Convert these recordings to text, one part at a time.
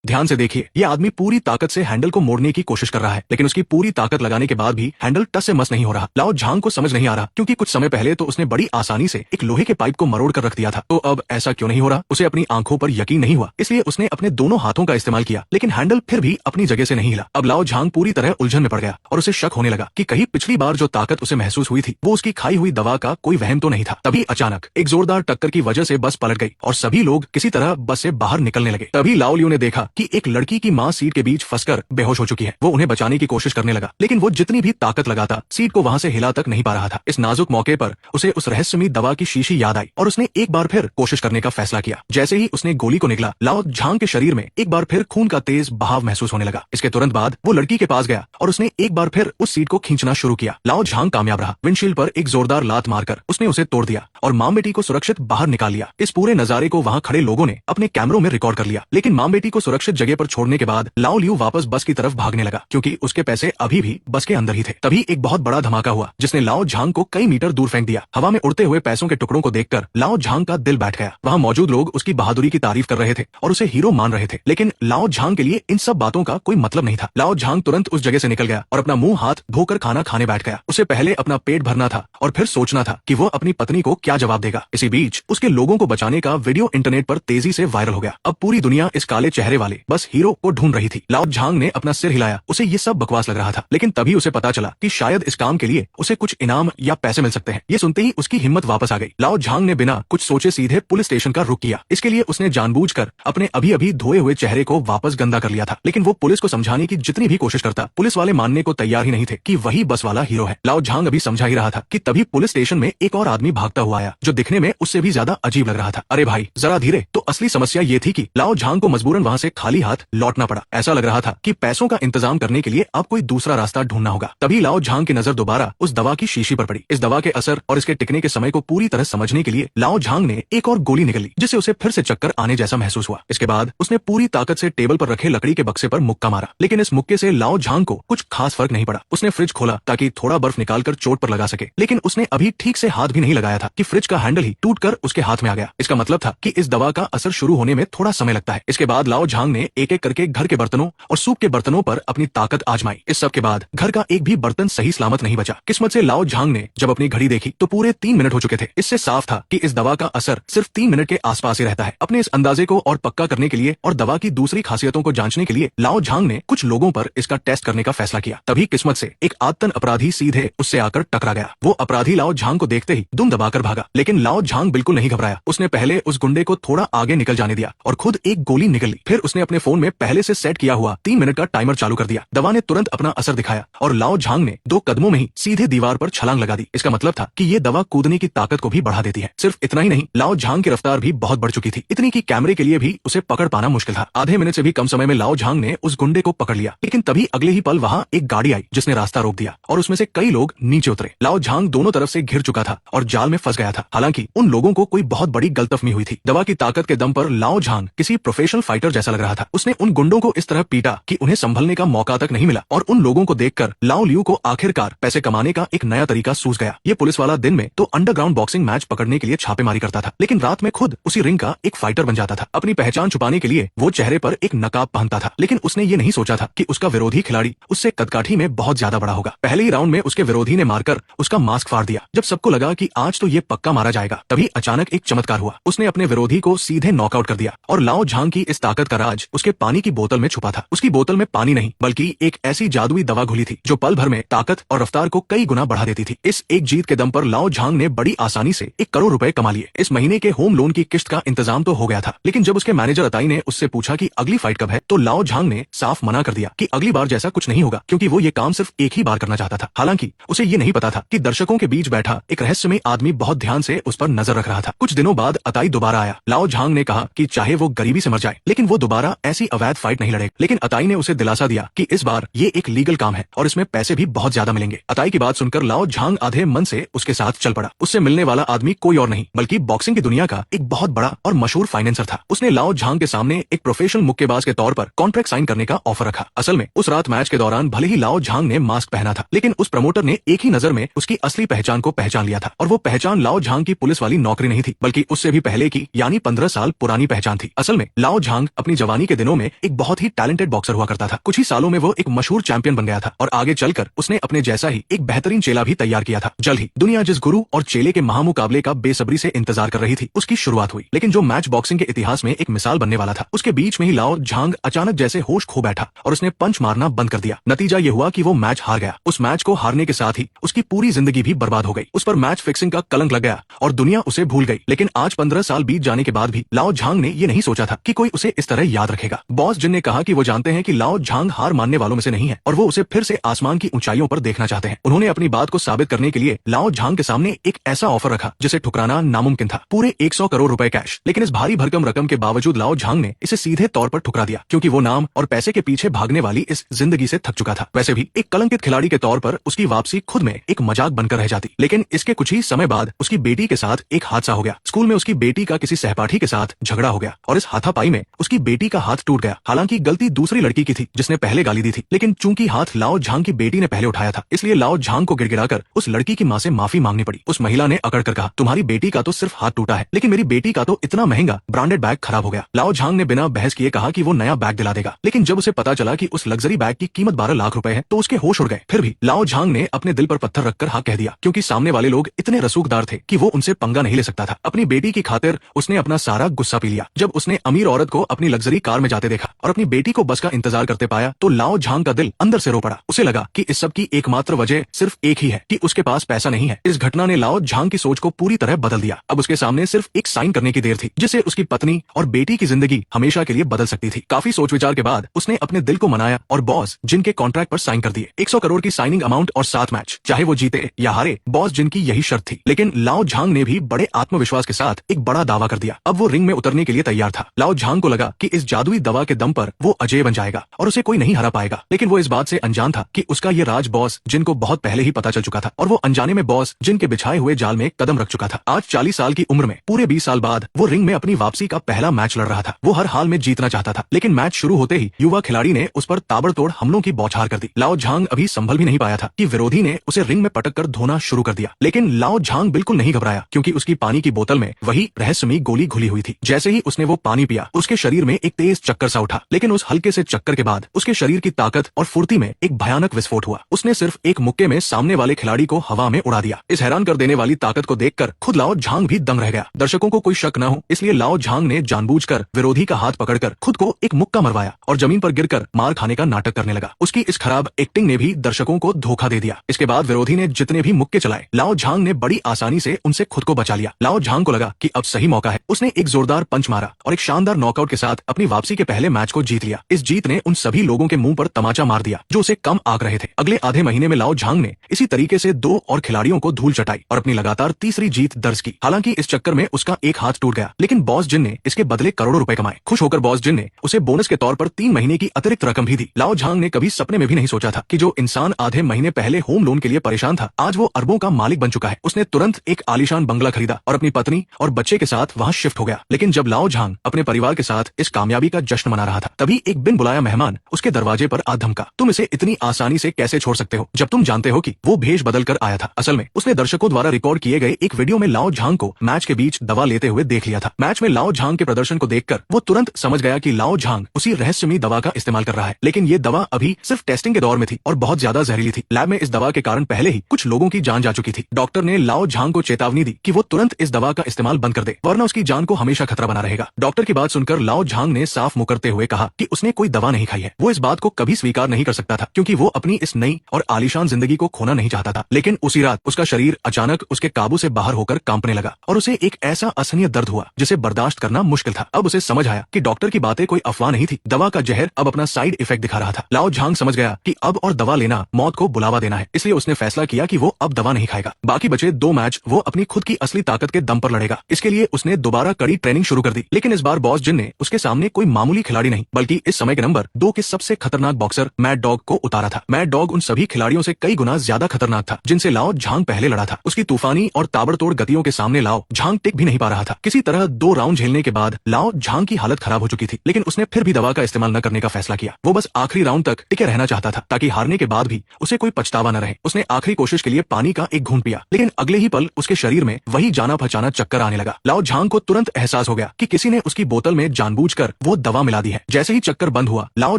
ध्यान से देखिए, ये आदमी पूरी ताकत से हैंडल को मोड़ने की कोशिश कर रहा है, लेकिन उसकी पूरी ताकत लगाने के बाद भी हैंडल टस से मस नहीं हो रहा। लाओ झांग को समझ नहीं आ रहा, क्योंकि कुछ समय पहले तो उसने बड़ी आसानी से एक लोहे के पाइप को मरोड़ कर रख दिया था। तो अब ऐसा क्यों नहीं हो रहा? उसे अपनी आंखों पर यकीन नहीं हुआ, इसलिए उसने अपने दोनों हाथों का इस्तेमाल किया, लेकिन हैंडल फिर भी अपनी जगह से नहीं हिला। अब लाओ झांग पूरी तरह उलझन में पड़ गया और उसे शक होने लगा कि कहीं पिछली बार जो ताकत उसे महसूस हुई थी वो उसकी खाई हुई दवा का कोई वहम तो नहीं था। तभी अचानक एक जोरदार टक्कर की वजह से बस पलट गई और सभी लोग किसी तरह बस से बाहर निकलने लगे। तभी लाओ लियू ने देखा कि एक लड़की की मां सीट के बीच फंसकर बेहोश हो चुकी है। वो उन्हें बचाने की कोशिश करने लगा, लेकिन वो जितनी भी ताकत लगाता सीट को वहां से हिला तक नहीं पा रहा था। इस नाजुक मौके पर उसे उस रहस्यमयी दवा की शीशी याद आई और उसने एक बार फिर कोशिश करने का फैसला किया। जैसे ही उसने गोली को निकला, लाओ झांग के शरीर में एक बार फिर खून का तेज बहाव महसूस होने लगा। इसके तुरंत बाद वो लड़की के पास गया और उसने एक बार फिर उस सीट को खींचना शुरू किया। लाओ झांग कामयाब रहा। विंडशील्ड पर एक जोरदार लात मारकर उसने उसे तोड़ दिया और मां बेटी को सुरक्षित बाहर निकाल लिया। इस पूरे नजारे को वहां खड़े लोगों ने अपने कैमरों में रिकॉर्ड कर लिया, लेकिन मां बेटी को सुरक्षित जगह पर छोड़ने के बाद लाओ लियू वापस बस की तरफ भागने लगा, क्योंकि उसके पैसे अभी भी बस के अंदर ही थे। तभी एक बहुत बड़ा धमाका हुआ जिसने लाओ झांग को कई मीटर दूर फेंक दिया। हवा में उड़ते हुए पैसों के टुकड़ों को देखकर लाओ झांग का दिल बैठ गया। वहां मौजूद लोग उसकी बहादुरी की तारीफ कर रहे थे और उसे हीरो मान रहे थे, लेकिन लाओ झांग के लिए इन सब बातों का कोई मतलब नहीं था। लाओ झांग तुरंत उस जगह से निकल गया और अपना मुंह हाथ धोकर खाना खाने बैठ गया। उसे पहले अपना पेट भरना था और फिर सोचना था कि वो अपनी पत्नी को क्या जवाब देगा। इसी बीच उसके लोगों को बचाने का वीडियो इंटरनेट पर तेजी से वायरल हो गया। अब पूरी दुनिया इस काले चेहरे वाले बस हीरो को ढूंढ रही थी। लाओ झांग ने अपना सिर हिलाया। उसे ये सब बकवास लग रहा था, लेकिन तभी उसे पता चला कि शायद इस काम के लिए उसे कुछ इनाम या पैसे मिल सकते हैं। ये सुनते ही उसकी हिम्मत वापस आ गई। लाओ झांग ने बिना कुछ सोचे सीधे पुलिस स्टेशन का रुख किया। इसके लिए उसने जानबूझकर अपने अभी अभी धोए हुए चेहरे को वापस गंदा कर लिया था, लेकिन वो पुलिस को समझाने की जितनी भी कोशिश करता, पुलिस वाले मानने को तैयार ही नहीं थे कि वही बस वाला हीरो है। लाओ झांग अभी समझा ही रहा था कि तभी पुलिस स्टेशन में एक और आदमी भागता हुआ आया, जो दिखने में उससे भी ज्यादा अजीब लग रहा था। अरे भाई जरा धीरे। तो असली समस्या ये थी कि लाओ झांग को मजबूरन वहां से खाली हाथ लौटना पड़ा। ऐसा लग रहा था कि पैसों का इंतजाम करने के लिए अब कोई दूसरा रास्ता ढूंढना होगा। तभी लाओ झांग की नजर दोबारा उस दवा की शीशी पर पड़ी। इस दवा के असर और इसके टिकने के समय को पूरी तरह समझने के लिए लाओ झांग ने एक और गोली निकाली, जिससे उसे फिर से चक्कर आने जैसा महसूस हुआ। इसके बाद उसने पूरी ताकत से टेबल पर रखे लकड़ी के बक्से पर मुक्का मारा, लेकिन इस मुक्के से लाओ झांग को कुछ खास फर्क नहीं पड़ा। उसने फ्रिज खोला ताकि थोड़ा बर्फ निकालकर चोट पर लगा सके, लेकिन उसने अभी ठीक से हाथ भी नहीं लगाया था कि फ्रिज का हैंडल ही टूटकर उसके हाथ में आ गया। इसका मतलब था कि इस दवा का असर शुरू होने में थोड़ा समय लगता है। इसके बाद लाओ झांग ने एक एक करके घर के बर्तनों और सूप के बर्तनों पर अपनी ताकत आजमाई। इस सब के बाद घर का एक भी बर्तन सही सलामत नहीं बचा। किस्मत से लाओ झांग ने जब अपनी घड़ी देखी तो पूरे 3 मिनट हो चुके थे। इससे साफ था कि इस दवा का असर सिर्फ 3 मिनट के आसपास ही रहता है। अपने इस अंदाजे को और पक्का करने के लिए और दवा की दूसरी खासियतों को जांचने के लिए लाओ झांग ने कुछ लोगों पर इसका टेस्ट करने का फैसला किया। तभी किस्मत से एक आदतन अपराधी सीधे उससे आकर टकरा गया। वो अपराधी लाओ झांग को देखते ही दुम दबाकर भागा, लेकिन लाओ झांग बिल्कुल नहीं घबराया। उसने पहले उस गुंडे को थोड़ा आगे निकल जाने दिया और खुद एक गोली निकल ली। फिर उसने अपने फोन में पहले से सेट किया हुआ 3 मिनट का टाइमर चालू कर दिया। दवा ने तुरंत अपना असर दिखाया और लाओ झांग ने 2 कदमों में ही सीधे दीवार पर छलांग लगा दी। इसका मतलब था कि ये दवा कूदने की ताकत को भी बढ़ा देती है। सिर्फ इतना ही नहीं, लाओ झांग की रफ्तार भी बहुत बढ़ चुकी थी, इतनी कि कैमरे के लिए भी उसे पकड़ पाना मुश्किल था। आधे मिनट से भी कम समय में लाओ झांग ने उस गुंडे को पकड़ लिया, लेकिन तभी अगले ही पल वहां एक गाड़ी आई जिसने रास्ता रोक दिया और उसमें से कई लोग नीचे उतरे। लाओ झांग दोनों तरफ से घिर चुका था और जाल में फंस गया था। हालांकि उन लोगों को कोई बहुत बड़ी गलतफहमी हुई थी। दवा की ताकत के दम पर लाओ झांग किसी प्रोफेशनल फाइटर जैसा लग रहा था। उसने उन गुंडों को इस तरह पीटा कि उन्हें संभलने का मौका तक नहीं मिला और उन लोगों को देखकर लाओ लियू को आखिरकार पैसे कमाने का एक नया तरीका सूझ गया। ये पुलिस वाला दिन में तो अंडरग्राउंड बॉक्सिंग मैच पकड़ने के लिए छापेमारी करता था, लेकिन रात में खुद उसी रिंग का एक फाइटर बन जाता था। अपनी पहचान छुपाने के लिए वो चेहरे पर एक नकाब पहनता था, लेकिन उसने ये नहीं सोचा था कि उसका विरोधी खिलाड़ी उससे कदकाठी में बहुत ज्यादा बड़ा होगा। पहले ही राउंड में उसके विरोधी ने मारकर उसका मास्क फाड़ दिया। जब सबको लगा कि आज तो ये पक्का मारा जाएगा, तभी अचानक एक चमत्कार हुआ। उसने अपने विरोधी को सीधे नॉकआउट कर दिया और लाओ झांग की इस ताकत का राज उसके पानी की बोतल में छुपा था। उसकी बोतल में पानी नहीं बल्कि एक ऐसी जादुई दवा घुली थी जो पल भर में ताकत और रफ्तार को कई गुना बढ़ा देती थी। इस एक जीत के दम पर लाओ झांग ने बड़ी आसानी से 1 करोड़ रुपए कमा लिए। इस महीने के होम लोन की किस्त का इंतजाम तो हो गया था, लेकिन जब उसके मैनेजर अताई ने उससे पूछा कि अगली फाइट कब है, तो लाओ झांग ने साफ मना कर दिया कि अगली बार जैसा कुछ नहीं होगा, क्योंकि वो ये काम सिर्फ एक ही बार करना चाहता था। हालांकि उसे ये नहीं पता था कि दर्शकों के बीच बैठा एक रहस्यमय आदमी बहुत ध्यान से उस पर नजर रख रहा था। कुछ दिनों बाद अताई दोबारा आया। लाओ झांग ने कहा कि चाहे वो गरीबी से मर जाए, लेकिन वो दोबारा ऐसी अवैध फाइट नहीं लड़ेगा। लेकिन अताई ने उसे दिलासा दिया कि इस बार ये एक लीगल काम है और इसमें पैसे भी बहुत ज्यादा मिलेंगे। अताई की बात सुनकर लाओ झांग आधे मन से उसके साथ चल पड़ा। उससे मिलने वाला आदमी कोई और नहीं बल्कि बॉक्सिंग की दुनिया का एक बहुत बड़ा और मशहूर फाइनेंसर था। उसने लाओ झांग के सामने एक प्रोफेशनल मुक्केबाज के तौर पर कॉन्ट्रैक्ट साइन करने का ऑफर रखा। असल में उस रात मैच के दौरान भले ही लाओ झांग ने मास्क पहना था, लेकिन उस प्रमोटर ने एक ही नजर में उसकी असली पहचान को पहचान लिया था। और वो पहचान लाओ झांग की पुलिस वाली नौकरी नहीं थी, बल्कि उससे भी पहले की यानी 15 साल पुरानी पहचान थी। असल में लाओ झांग अपनी जवानी जवानी के दिनों में एक बहुत ही टैलेंटेड बॉक्सर हुआ करता था। कुछ ही सालों में वो एक मशहूर चैंपियन बन गया था और आगे चलकर उसने अपने जैसा ही एक बेहतरीन चेला भी तैयार किया था। जल्द ही दुनिया जिस गुरु और चेले के महामुकाबले का बेसब्री से इंतजार कर रही थी, उसकी शुरुआत हुई। लेकिन जो मैच बॉक्सिंग के इतिहास में एक मिसाल बनने वाला था, उसके बीच में ही लाओ झांग अचानक जैसे होश खो बैठा और उसने पंच मारना बंद कर दिया। नतीजा ये हुआ कि वो मैच हार गया। उस मैच को हारने के साथ ही उसकी पूरी जिंदगी भी बर्बाद हो गई। उस पर मैच फिक्सिंग का कलंक लग गया और दुनिया उसे भूल गई। लेकिन आज 15 साल बीत जाने के बाद भी लाओ झांग ने ये नहीं सोचा था कि कोई उसे इस तरह याद रखेगा। बॉस जिन ने कहा कि वो जानते हैं कि लाओ झांग हार मानने वालों में से नहीं है और वो उसे फिर से आसमान की ऊंचाइयों पर देखना चाहते हैं। उन्होंने अपनी बात को साबित करने के लिए लाओ झांग के सामने एक ऐसा ऑफर रखा जिसे ठुकराना नामुमकिन था, पूरे 100 करोड़ रुपए कैश। लेकिन इस भारी भरकम रकम के बावजूद लाओ झांग ने इसे सीधे तौर पर ठुकरा दिया, क्योंकि वो नाम और पैसे के पीछे भागने वाली इस जिंदगी से थक चुका था। वैसे भी एक कलंकित खिलाड़ी के तौर पर उसकी वापसी खुद में एक मजाक बनकर रह जाती। लेकिन इसके कुछ ही समय बाद उसकी बेटी के साथ एक हादसा हो गया। स्कूल में उसकी बेटी का किसी सहपाठी के साथ झगड़ा हो गया और इस हाथापाई में उसकी बेटी का हाथ टूट गया। हालांकि गलती दूसरी लड़की की थी जिसने पहले गाली दी थी, लेकिन चूंकि हाथ लाओ झांग की बेटी ने पहले उठाया था, इसलिए लाओ झांग को गिड़गिड़ाकर उस लड़की की मां से माफी मांगनी पड़ी। उस महिला ने अकड़ कर कहा, तुम्हारी बेटी का तो सिर्फ हाथ टूटा है, लेकिन मेरी बेटी का तो इतना महंगा ब्रांडेड बैग खराब हो गया। लाओ झांग ने बिना बहस किए कहा कि वो नया बैग दिला देगा। लेकिन जब उसे पता चला कि उस लग्जरी बैग की कीमत 12 लाख रुपए है, तो उसके होश उड़ गए। फिर भी लाओ झांग ने अपने दिल पर पत्थर रखकर हाँ कह दिया, क्योंकि सामने वाले लोग इतने रसूखदार थे कि वो उनसे पंगा नहीं ले सकता था। अपनी बेटी की खातिर उसने अपना सारा गुस्सा पी लिया। जब उसने अमीर औरत को अपनी लग्जरी कार में जाते देखा और अपनी बेटी को बस का इंतजार करते पाया, तो लाओ झांग का दिल अंदर से रो पड़ा। उसे लगा कि इस सब की एकमात्र वजह सिर्फ एक ही है कि उसके पास पैसा नहीं है। इस घटना ने लाओ झांग की सोच को पूरी तरह बदल दिया। अब उसके सामने सिर्फ एक साइन करने की देर थी, जिससे उसकी पत्नी और बेटी की जिंदगी हमेशा के लिए बदल सकती थी। काफी सोच विचार के बाद उसने अपने दिल को मनाया और बॉस जिनके कॉन्ट्रैक्ट पर साइन कर दिए। 100 करोड़ की साइनिंग अमाउंट और 7 मैच, चाहे वो जीते या हारे, बॉस जिनकी यही शर्त थी। लेकिन लाओ झांग ने भी बड़े आत्मविश्वास के साथ एक बड़ा दावा कर दिया। अब वो रिंग में उतरने के लिए तैयार था। लाओ झांग को लगा कि इस जादुई दवा के दम पर वो अजय बन जाएगा और उसे कोई नहीं हरा पाएगा। लेकिन वो इस बात से अनजान था कि उसका ये राज बॉस जिनको बहुत पहले ही पता चल चुका था और वो अनजाने में बॉस जिनके बिछाए हुए जाल में कदम रख चुका था। आज 40 साल की उम्र में पूरे 20 साल बाद वो रिंग में अपनी वापसी का पहला मैच लड़ रहा था। वो हर हाल में जीतना चाहता था, लेकिन मैच शुरू होते ही युवा खिलाड़ी ने उस पर ताबड़तोड़ हमलों की बौछार कर दी। लाओ झांग अभी संभल भी नहीं पाया था कि विरोधी ने उसे रिंग में पटक कर धोना शुरू कर दिया। लेकिन लाओ झांग बिल्कुल नहीं घबराया, क्योंकि उसकी पानी की बोतल में वही रहस्यमयी गोली घुली हुई थी। जैसे ही उसने वो पानी पिया, उसके शरीर में एक तेज चक्कर सा उठा। लेकिन उस हल्के से चक्कर के बाद उसके शरीर की ताकत और फुर्ती में एक भयानक विस्फोट हुआ। उसने सिर्फ एक मुक्के में सामने वाले खिलाड़ी को हवा में उड़ा दिया। इस हैरान कर देने वाली ताकत को देखकर खुद लाओ झांग भी दंग रह गया। दर्शकों को कोई शक न हो, इसलिए लाओ झांग ने जानबूझकर विरोधी का हाथ पकड़कर खुद को एक मुक्का मरवाया और जमीन पर गिरकर मार खाने का नाटक करने लगा। उसकी इस खराब एक्टिंग ने भी दर्शकों को धोखा दे दिया। इसके बाद विरोधी ने जितने भी मुक्के चलाए, लाओ झांग ने बड़ी आसानी से उनसे खुद को बचा लिया। लाओ झांग को लगा कि अब सही मौका है। उसने एक जोरदार पंच मारा और एक शानदार नॉकआउट के साथ अपनी वापसी के पहले मैच को जीत लिया। इस जीत ने उन सभी लोगों के मुंह पर तमाचा मार दिया जो उसे कम आंक रहे थे। अगले आधे महीने में लाओ झांग ने इसी तरीके से 2 और खिलाड़ियों को धूल चटाई और अपनी लगातार तीसरी जीत दर्ज की। हालांकि इस चक्कर में उसका एक हाथ टूट गया, लेकिन बॉस जिन ने इसके बदले करोड़ों रुपए कमाए। खुश होकर बॉस जिन ने उसे बोनस के तौर पर 3 महीने की अतिरिक्त रकम भी दी। लाओ झांग ने कभी सपने में भी नहीं सोचा था कि जो इंसान आधे महीने पहले होम लोन के लिए परेशान था, आज वो अरबों का मालिक बन चुका है। उसने तुरंत एक आलीशान बंगला खरीदा और अपनी पत्नी और बच्चे के साथ वहाँ शिफ्ट हो गया। लेकिन जब लाओ झांग अपने परिवार के साथ इस कामयाबी का जश्न मना रहा था, तभी एक बिन बुलाया मेहमान उसके दरवाजे पर आ धमका। तुम इसे इतनी आसानी से कैसे छोड़ सकते हो, जब तुम जानते हो कि वो भेष बदल कर आया था। असल में उसने दर्शकों द्वारा रिकॉर्ड किए गए एक वीडियो में लाओ झांग को मैच के बीच दवा लेते हुए देख लिया था। मैच में लाओ झांग के प्रदर्शन को देखकर वो तुरंत समझ गया कि लाओ झांग उसी रहस्यमयी दवा का इस्तेमाल कर रहा है। लेकिन ये दवा अभी सिर्फ टेस्टिंग के दौर में थी और बहुत ज्यादा जहरीली थी। लैब में इस दवा के कारण पहले ही कुछ लोगों की जान जा चुकी थी। डॉक्टर ने लाओ झांग को चेतावनी दी कि वो तुरंत इस दवा का इस्तेमाल बंद कर दे, वरना उसकी जान को हमेशा खतरा बना रहेगा। डॉक्टर की बात सुनकर लाओ झांग ने साफ मुकरते हुए कहा कि उसने कोई दवा नहीं खाई है। वो इस बात को कभी स्वीकार नहीं कर सकता था, क्योंकि वो अपनी इस नई और आलीशान जिंदगी को खोना नहीं चाहता था। लेकिन उसी रात उसका शरीर अचानक उसके काबू से बाहर होकर कांपने लगा और उसे एक ऐसा असहनीय दर्द हुआ जिसे बर्दाश्त करना मुश्किल था। अब उसे समझ आया कि डॉक्टर की बातें कोई अफवाह नहीं थी। दवा का जहर अब अपना साइड इफेक्ट दिखा रहा था। लाओ झांग समझ गया कि अब और दवा लेना मौत को बुलावा देना है, इसलिए उसने फैसला किया कि वो अब दवा नहीं खाएगा। बाकी बचे 2 मैच वो अपनी खुद की असली ताकत के दम पर लड़ेगा। इसके लिए उसने दोबारा कड़ी ट्रेनिंग शुरू कर दी। लेकिन इस बार बॉस जिन ने उसके सामने कोई मामूली खिलाड़ी नहीं, बल्कि इस समय के नंबर 2 के सबसे खतरनाक बॉक्सर मैड डॉग को उतारा था। मैड डॉग उन सभी खिलाड़ियों से कई गुना ज्यादा खतरनाक था जिनसे लाओ झांग पहले लड़ा था। उसकी तूफानी और ताबड़तोड़ गतियों के सामने लाओ झांग टिक भी नहीं पा रहा था। किसी तरह 2 राउंड झेलने के बाद लाओ झांग की हालत खराब हो चुकी थी, लेकिन उसने फिर भी दवा का इस्तेमाल न करने का फैसला किया। वो बस आखिरी राउंड तक टिके रहना चाहता था, ताकि हारने के बाद भी उसे कोई पछतावा न रहे। उसने आखिरी कोशिश के लिए पानी का एक घूंट पिया, लेकिन अगले ही पल उसके शरीर में वही जाना पहचाना चक्कर आने लगा। लाओ झांग को तुरंत एहसास हो गया कि किसी ने उसकी बोतल में जानबूझकर वो दवा मिला दी है। जैसे ही चक्कर बंद हुआ, लाओ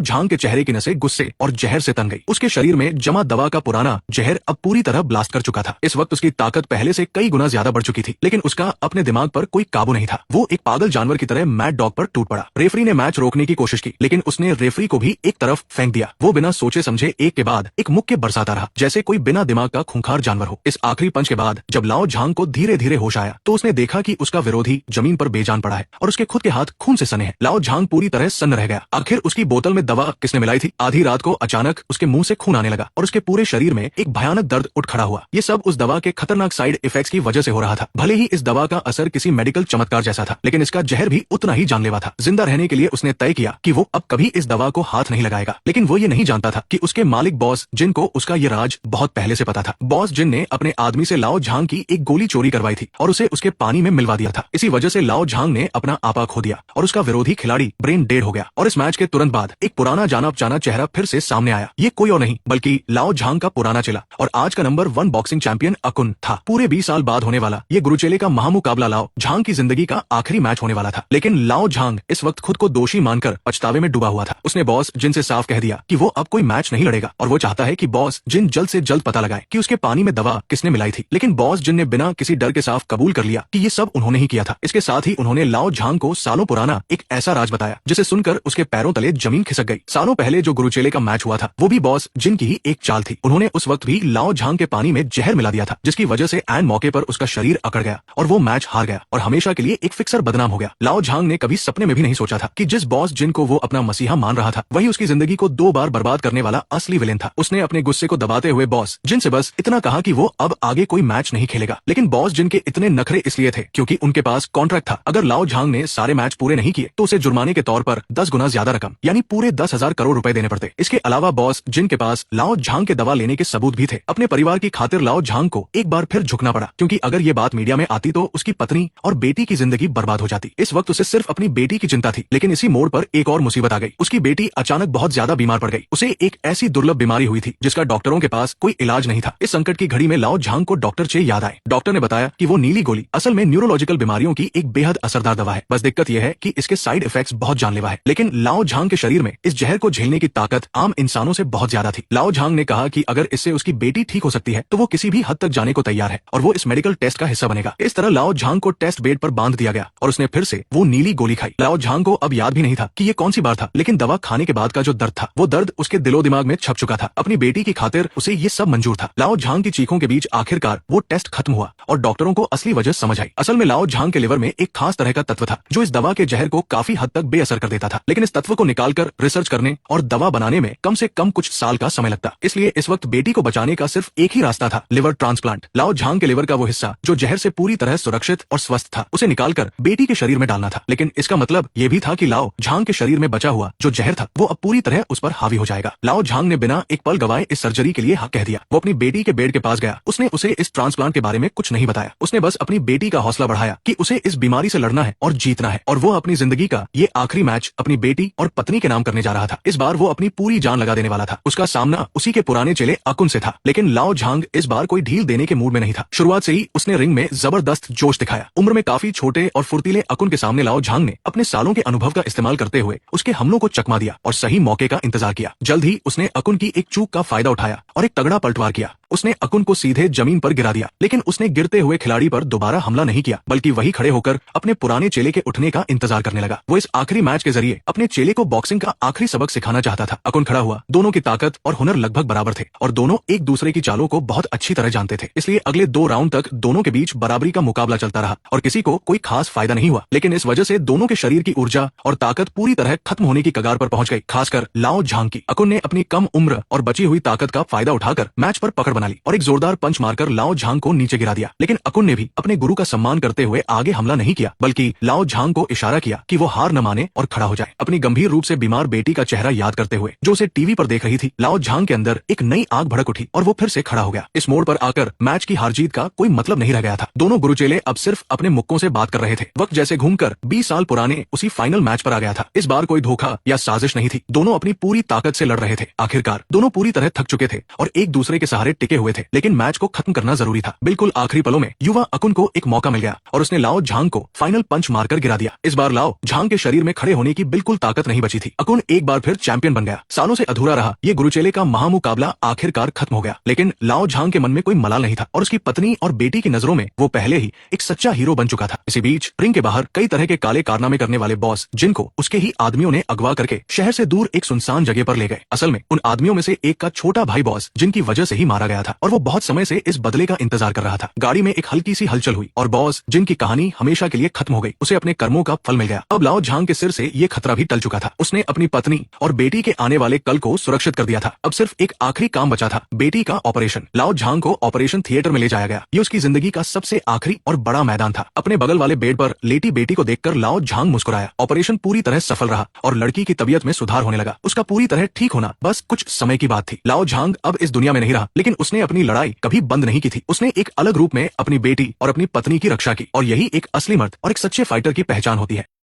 झांग के चेहरे की नसें गुस्से और जहर से तन गई। उसके शरीर में जमा दवा का पुराना जहर अब पूरी तरह ब्लास्ट कर चुका था। इस वक्त उसकी ताकत पहले से कई गुना ज्यादा बढ़ चुकी थी, लेकिन उसका अपने दिमाग पर कोई काबू नहीं था। वो एक पागल जानवर की तरह मैड डॉग पर टूट पड़ा। रेफरी ने मैच रोकने की कोशिश की, लेकिन उसने रेफरी को भी एक तरफ फेंक दिया। वो बिना सोचे समझे एक के बाद एक मुक्के बरसाता रहा, जैसे कोई बिना दिमाग का खूंखार जानवर हो। इस आखिरी पंच के बाद जब लाओ झांग को धीरे धीरे होश आया, तो उसने देखा कि उसका विरोधी जमीन पर बेजान पड़ा है और उसके खुद के हाथ खून से सने हैं। लाओ झांग पूरी तरह सन्न रह गया। आखिर उसकी बोतल में दवा किसने मिलाई थी? आधी रात को अचानक उसके मुंह से खून आने लगा और उसके पूरे शरीर में एक भयानक दर्द उठ खड़ा हुआ। ये सब उस दवा के खतरनाक साइड इफेक्ट्स की वजह से हो रहा था। भले ही इस दवा का असर किसी मेडिकल चमत्कार जैसा था, लेकिन इसका जहर भी उतना ही जानलेवा था। जिंदा रहने के लिए उसने तय किया कि वो अब कभी इस दवा को हाथ नहीं लगाएगा, लेकिन वो ये नहीं जानता था कि उसके मालिक बॉस जिन को उसका ये राज बहुत पहले से पता था। बॉस जिन ने अपने आदमी से लाओ झांग की एक गोली चोरी करवाई थी और उसे उसके पानी में मिलवा दिया था। इसी वजह से लाओ झांग ने अपना आपा खो दिया और उसका विरोधी खिलाड़ी ब्रेन डेड हो गया। और इस मैच के तुरंत बाद एक पुराना जाना पहचाना चेहरा फिर से सामने आया। ये कोई और नहीं बल्कि लाओ झांग का पुराना चेला और आज का नंबर 1 बॉक्सिंग चैंपियन अकुन था। पूरे 20 साल बाद होने वाला ये गुरुचेले का महामुकाबला लाओ झांग की जिंदगी का आखिरी मैच होने वाला था। लेकिन लाओ झांग इस वक्त खुद को दोषी मानकर पछतावे में डूबा हुआ था। उसने बॉस जिन से साफ कह दिया कि वो अब कोई मैच नहीं लड़ेगा और वो चाहता है कि बॉस जिन जल्द से जल्द पता लगाए कि उसके पानी में दवा किसने मिलाई थी। लेकिन बॉस जिन ने बिना किसी डर के साफ कबूल कर लिया कि ये सब उन्होंने ही किया था। इसके साथ ही उन्होंने लाओ झांग को सालों पुराना एक ऐसा राज बताया जिसे सुनकर उसके पैरों तले जमीन खिसक गई। सालों पहले जो गुरुचेले का मैच हुआ था, वो भी बॉस जिन की ही एक चाल थी। उन्होंने उस वक्त भी लाओ झांग के पानी में जहर मिला दिया था, जिसकी वजह से ऐन मौके पर उसका शरीर अकड़ गया और वो मैच हार गया और हमेशा के लिए एक फिक्सर बदनाम हो गया। लाओ झांग ने कभी सपने में भी नहीं सोचा था कि जिस बॉस जिन को वो अपना मसीहा मान रहा था, वही उसकी जिंदगी को 2 बार बर्बाद करने वाला असली विलेन था। उसने अपने गुस्से को दबाते हुए बॉस जिन से बस इतना कहा कि वो अब आगे कोई मैच नहीं खेलेगा। लेकिन बॉस जिन के इतने नखरे इसलिए थे क्योंकि उनके पास कॉन्ट्रैक्ट था। अगर लाओ झांग ने सारे मैच पूरे नहीं किए तो उसे जुर्माने के तौर पर 10 गुना ज्यादा रकम यानी पूरे 10,000 करोड़ रुपए देने पड़ते। इसके अलावा बॉस जिन के पास लाओ झांग के दवा लेने के सबूत भी थे। अपने परिवार की खातिर लाओ झांग को एक बार फिर झुकना पड़ा, क्योंकि अगर ये बात मीडिया में आती तो उसकी पत्नी और बेटी की जिंदगी बर्बाद हो जाती। इस वक्त उसे सिर्फ अपनी बेटी की चिंता थी, लेकिन इसी मोड़ पर एक और मुसीबत आ गई। उसकी बेटी अचानक बहुत ज्यादा बीमार पड़ गई। उसे एक ऐसी दुर्लभ बीमारी हुई थी जिसका डॉक्टरों के पास कोई इलाज नहीं था। इस संकट की घड़ी में लाओ झांग को डॉक्टर चे याद आए। डॉक्टर ने बताया कि वो नीली गोली असल में न्यूरोलॉजिकल बीमारियों की एक बेहद असरदार दवा है। बस दिक्कत यह है कि इसके साइड इफेक्ट्स बहुत जानलेवा है। लेकिन लाओ झांग के शरीर में इस जहर को झेलने की ताकत आम इंसानों से बहुत ज्यादा थी। लाओ झांग ने कहा कि अगर इससे उसकी बेटी ठीक हो सकती है तो वो किसी भी हद तक जाने को तैयार है और वो इस मेडिकल टेस्ट का हिस्सा बनेगा। इस तरह लाओ झांग को टेस्ट बेड पर बांध दिया गया और उसने फिर से वो नीली गोली खाई। लाओ झांग को अब याद भी नहीं था कि ये कौन सी बार था, लेकिन दवा खाने के बाद का जो दर्द था, वो दर्द उसके दिलो दिमाग में छप चुका था। अपनी बेटी की खातिर उसे ये सब मंजूर था। लाओ झांग की चीखों के बीच आखिरकार वो टेस्ट खत्म हुआ और डॉक्टरों को असली वजह समझ आई। असल में लाओ झांग के लिवर में एक खास तरह का तत्व था जो इस दवा के जहर को काफी हद तक बेअसर कर देता था। लेकिन इस तत्व को निकालकर रिसर्च करने और दवा बनाने में कम से कम कुछ साल का समय लगता। इसलिए इस वक्त बेटी को बचाने का सिर्फ एक ही रास्ता था, लिवर ट्रांसप्लांट। लाओ झांग के लिवर का वो हिस्सा जो जहर से पूरी तरह सुरक्षित और स्वस्थ था, उसे निकालकर बेटी के शरीर में डालना था। लेकिन इसका मतलब ये भी था कि लाओ झांग के शरीर में बचा हुआ जो जहर था, वो अब पूरी तरह उस पर हावी हो जाएगा। लाओ झांग ने बिना एक पल गवाए इस सर्जरी के लिए हाँ कह दिया। वो अपनी बेटी के बेड के पास गया। उसने उसे इस ट्रांसप्लांट के बारे में कुछ नहीं बताया। उसने बस अपनी बेटी का हौसला बढ़ाया कि उसे इस बीमारी से लड़ना है और जीतना है, और वो अपनी जिंदगी का ये आखिरी मैच अपनी बेटी और पत्नी के नाम करने जा रहा था। इस बार वो अपनी पूरी जान लगा देने वाला था। उसका सामना उसी के पुराने चेले अकुन से था, लेकिन लाओ झांग इस बार कोई ढील देने के मूड में नहीं था। शुरुआत से ही उसने रिंग में जबरदस्त जोश दिखाया। उम्र में काफी छोटे और फुर्तीले अकुन के सामने लाओ झांग ने अपने सालों के अनुभव का इस्तेमाल करते हुए उसके हमलों को चकमा दिया और सही मौके का इंतजार किया। जल्द ही उसने अकुन की एक चूक का फायदा उठाया और एक तगड़ा पलटवार किया। उसने अकुन को सीधे जमीन पर गिरा दिया, लेकिन उसने गिरते हुए खिलाड़ी पर दोबारा हमला नहीं किया, बल्कि वही खड़े होकर अपने पुराने चेले के उठने का इंतजार करने लगा। वो इस आखिरी मैच के जरिए अपने चेले को बॉक्सिंग का आखिरी सबक सिखाना चाहता था। अकुन खड़ा हुआ। दोनों की ताकत और हुनर लगभग बराबर थे और दोनों एक दूसरे की चालों को बहुत अच्छी तरह जानते थे। इसलिए अगले 2 राउंड तक दोनों के बीच बराबरी का मुकाबला चलता रहा और किसी को कोई खास फायदा नहीं हुआ। लेकिन इस वजह से दोनों के शरीर की ऊर्जा और ताकत पूरी तरह खत्म होने की कगार पर पहुंच गई, खासकर लाओ झांग की। अकुन ने अपनी कम उम्र और बची हुई ताकत का फायदा उठाकर मैच पर पकड़ बना ली और एक जोरदार पंच मारकर लाओ झांग को नीचे गिरा दिया। लेकिन अकुन ने भी अपने गुरु का सम्मान करते हुए आगे हमला नहीं किया, बल्कि लाओ झांग को इशारा किया कि वो हार न माने और खड़ा हो जाए। अपनी गंभीर रूप से बीमार बेटी का चेहरा याद करते हुए जो उसे टीवी पर देख रही थी, लाओ झांग के अंदर एक नई आग भड़क उठी और वो फिर से खड़ा हो गया। इस मोड़ पर आकर मैच की हार जीत का कोई मतलब नहीं रह गया था। दोनों गुरुचेले अब सिर्फ अपने मुक्कों से बात कर रहे थे। वक्त जैसे घूमकर 20 साल पुराने उसी फाइनल मैच पर आ गया था। इस बार कोई धोखा या साजिश नहीं थी। दोनों अपनी पूरी ताकत से लड़ रहे थे। आखिरकार दोनों पूरी तरह थक चुके थे और एक दूसरे के सहारे टिके टिके हुए थे, लेकिन मैच को खत्म करना जरूरी था। बिल्कुल आखिरी पलों में युवा अकुन को एक मौका मिल गया और उसने लाओ झांग को फाइनल पंच मारकर गिरा दिया। इस बार लाओ झांग के शरीर में खड़े होने की बिल्कुल ताकत नहीं बची थी। अकुन एक बार फिर चैंपियन बन गया। सालों से अधूरा रहा ये गुरुचेले का महामुकाबला आखिरकार खत्म हो गया, लेकिन लाओ झांग के मन में कोई मलाल नहीं था और उसकी पत्नी और बेटी की नजरों में वो पहले ही एक सच्चा हीरो बन चुका था। इसी बीच रिंग के बाहर कई तरह के काले कारनामे करने वाले बॉस, जिनको उसके ही आदमियों ने अगवा करके शहर से दूर एक सुनसान जगह पर ले गए। असल में उन आदमियों में से एक का छोटा भाई बॉस, जिनकी वजह से ही मारा गया था और वो बहुत समय से इस बदले का इंतजार कर रहा था। गाड़ी में एक हल्की सी हलचल हुई और बॉस, जिनकी कहानी हमेशा के लिए खत्म हो गई, उसे अपने कर्मों का फल मिल गया। अब लाओ झांग के सिर से ये खतरा भी टल चुका था। उसने अपनी पत्नी और बेटी के आने वाले कल को सुरक्षित कर दिया था। अब सिर्फ एक आखिरी काम बचा था, बेटी का ऑपरेशन। लाओ झांग को ऑपरेशन थिएटर में ले जाया गया। ये उसकी जिंदगी का सबसे आखिरी और बड़ा मैदान था। अपने बगल वाले बेड पर लेटी बेटी को देखकर लाओ झांग मुस्कुराया। ऑपरेशन पूरी तरह सफल रहा और लड़की की तबीयत में सुधार होने लगा। उसका पूरी तरह ठीक होना बस कुछ समय की बात थी। लाओ झांग अब इस दुनिया में नहीं रहा, लेकिन उसने अपनी लड़ाई कभी बंद नहीं की थी। उसने एक अलग रूप में अपनी बेटी और अपनी पत्नी की रक्षा की और यही एक असली मर्द और एक सच्चे फाइटर की पहचान होती है।